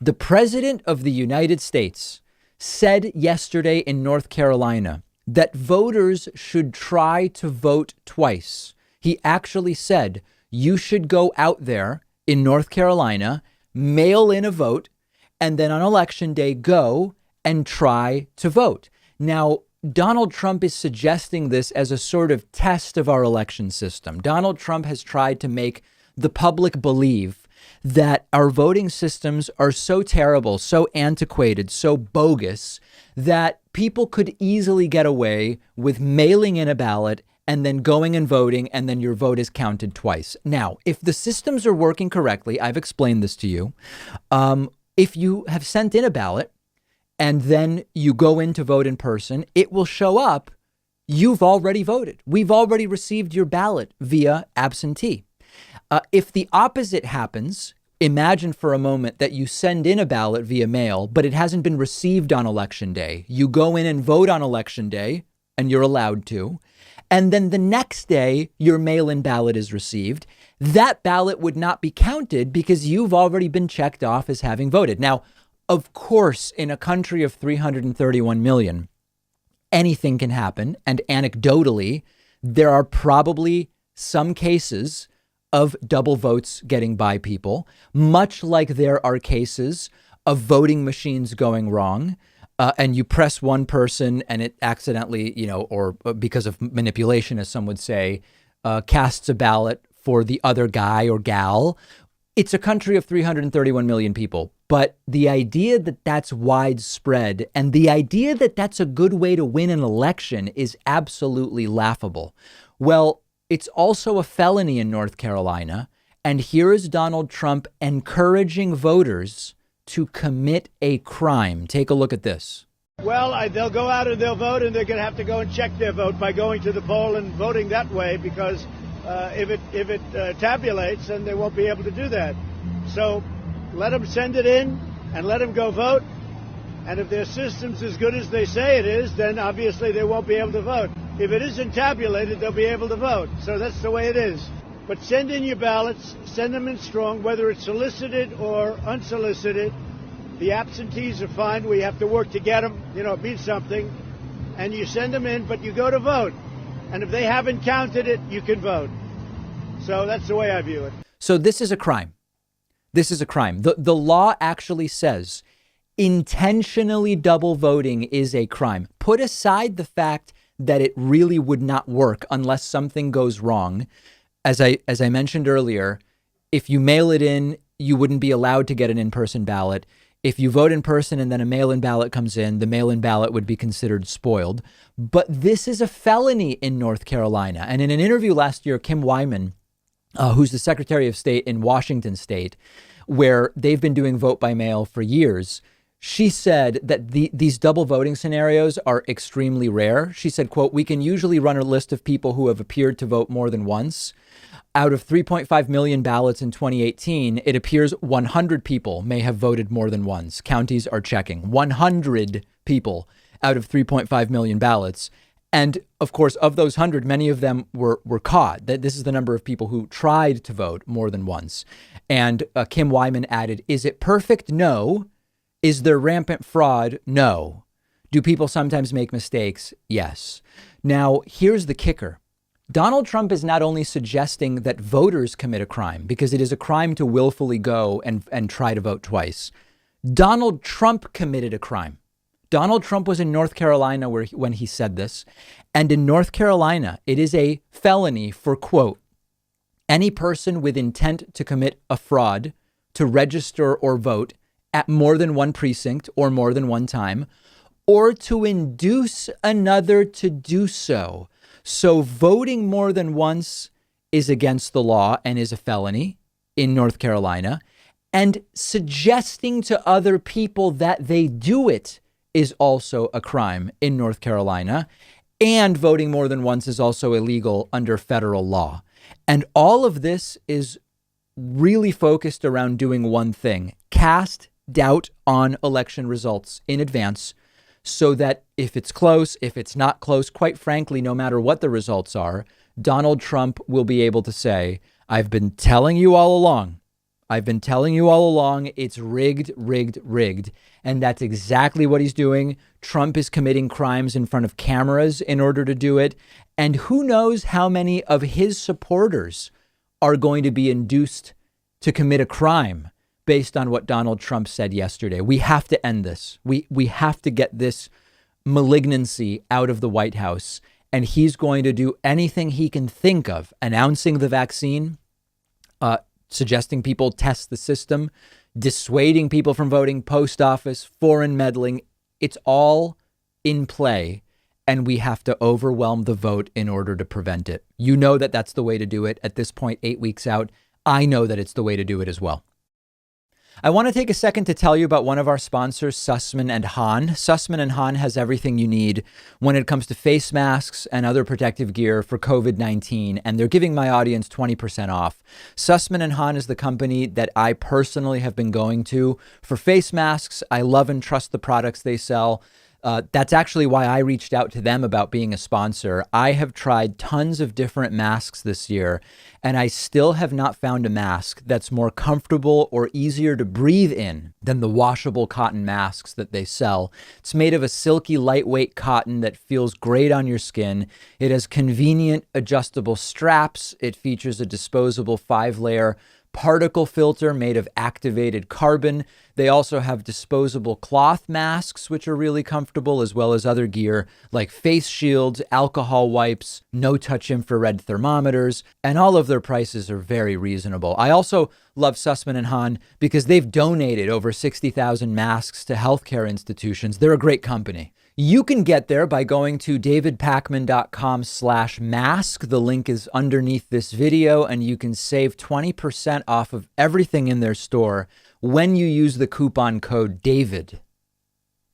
The president of the United States said yesterday in North Carolina that voters should try to vote twice. He actually said you should go out there in North Carolina, mail in a vote, and then on election day, go and try to vote. Now, Donald Trump is suggesting this as a sort of test of our election system. Donald Trump has tried to make the public believe that our voting systems are so terrible, so antiquated, so bogus that people could easily get away with mailing in a ballot and then going and voting, and then your vote is counted twice. Now, if the systems are working correctly, I've explained this to you. If you have sent in a ballot and then you go in to vote in person, it will show up. You've already voted. We've already received your ballot via absentee. If the opposite happens, imagine for a moment that you send in a ballot via mail, but it hasn't been received on election day. You go in and vote on election day, and you're allowed to. And then the next day, your mail-in ballot is received. That ballot would not be counted because you've already been checked off as having voted. Now, of course, in a country of 331 million, anything can happen. And anecdotally, there are probably some cases of double votes getting by people, much like there are cases of voting machines going wrong. And you press one person and it accidentally, or because of manipulation, as some would say, casts a ballot for the other guy or gal. It's a country of 331 million people. But the idea that that's widespread and the idea that that's a good way to win an election is absolutely laughable. Well, it's also a felony in North Carolina. And here is Donald Trump encouraging voters to commit a crime. Take a look at this. Well, they'll go out and they'll vote, and they're going to have to go and check their vote by going to the poll and voting that way, because if it tabulates, then they won't be able to do that. So let them send it in and let them go vote. And if their system's as good as they say it is, then obviously they won't be able to vote. If it isn't tabulated, they'll be able to vote. So that's the way it is. But send in your ballots, send them in strong, whether it's solicited or unsolicited. The absentees are fine. We have to work to get them. It means something. And you send them in, but you go to vote. And if they haven't counted it, you can vote. So that's the way I view it. So this is a crime. This is a crime. The law actually says intentionally double voting is a crime. Put aside the fact that it really would not work unless something goes wrong. As I mentioned earlier, if you mail it in, you wouldn't be allowed to get an in-person ballot. If you vote in person and then a mail-in ballot comes in, the mail-in ballot would be considered spoiled. But this is a felony in North Carolina. And in an interview last year, Kim Wyman, who's the Secretary of State in Washington State, where they've been doing vote by mail for years, she said that these double voting scenarios are extremely rare. She said, quote, "We can usually run a list of people who have appeared to vote more than once. Out of 3.5 million ballots in 2018, it appears 100 people may have voted more than once. Counties are checking. 100 people out of 3.5 million ballots. And of course, of those 100, many of them were caught. That this is the number of people who tried to vote more than once." And Kim Wyman added, "Is it perfect? No. Is there rampant fraud? No. Do people sometimes make mistakes? Yes." Now, here's the kicker. Donald Trump is not only suggesting that voters commit a crime, because it is a crime to willfully go and try to vote twice. Donald Trump committed a crime. Donald Trump was in North Carolina when he said this. And in North Carolina, it is a felony for, quote, "any person with intent to commit a fraud, to register or vote at more than one precinct or more than one time, or to induce another to do so." So voting more than once is against the law and is a felony in North Carolina. And suggesting to other people that they do it is also a crime in North Carolina. And voting more than once is also illegal under federal law. And all of this is really focused around doing one thing: cast doubt on election results in advance, so that if it's close, if it's not close, quite frankly, no matter what the results are, Donald Trump will be able to say, "I've been telling you all along. I've been telling you all along, it's rigged, rigged, rigged. And that's exactly what he's doing. Trump is committing crimes in front of cameras in order to do it. And who knows how many of his supporters are going to be induced to commit a crime based on what Donald Trump said yesterday. We have to end this. We have to get this malignancy out of the White House. And he's going to do anything he can think of, announcing the vaccine, suggesting people test the system, dissuading people from voting, post office, foreign meddling. It's all in play, and we have to overwhelm the vote in order to prevent it. You know that that's the way to do it. At this point, 8 weeks out, I know that it's the way to do it as well. I want to take a second to tell you about one of our sponsors, Sussman and Hahn. Sussman and Hahn has everything you need when it comes to face masks and other protective gear for COVID-19, and they're giving my audience 20% off. Sussman and Hahn is the company that I personally have been going to for face masks. I love and trust the products they sell. That's actually why I reached out to them about being a sponsor. I have tried tons of different masks this year, and I still have not found a mask that's more comfortable or easier to breathe in than the washable cotton masks that they sell. It's made of a silky, lightweight cotton that feels great on your skin. It has convenient adjustable straps. It features a disposable 5-layer particle filter made of activated carbon. They also have disposable cloth masks, which are really comfortable, as well as other gear like face shields, alcohol wipes, no-touch infrared thermometers, and all of their prices are very reasonable. I also love Sussman and Hahn because they've donated over 60,000 masks to healthcare institutions. They're a great company. You can get there by going to davidpakman.com/mask. The link is underneath this video, and you can save 20% off of everything in their store when you use the coupon code DAVID.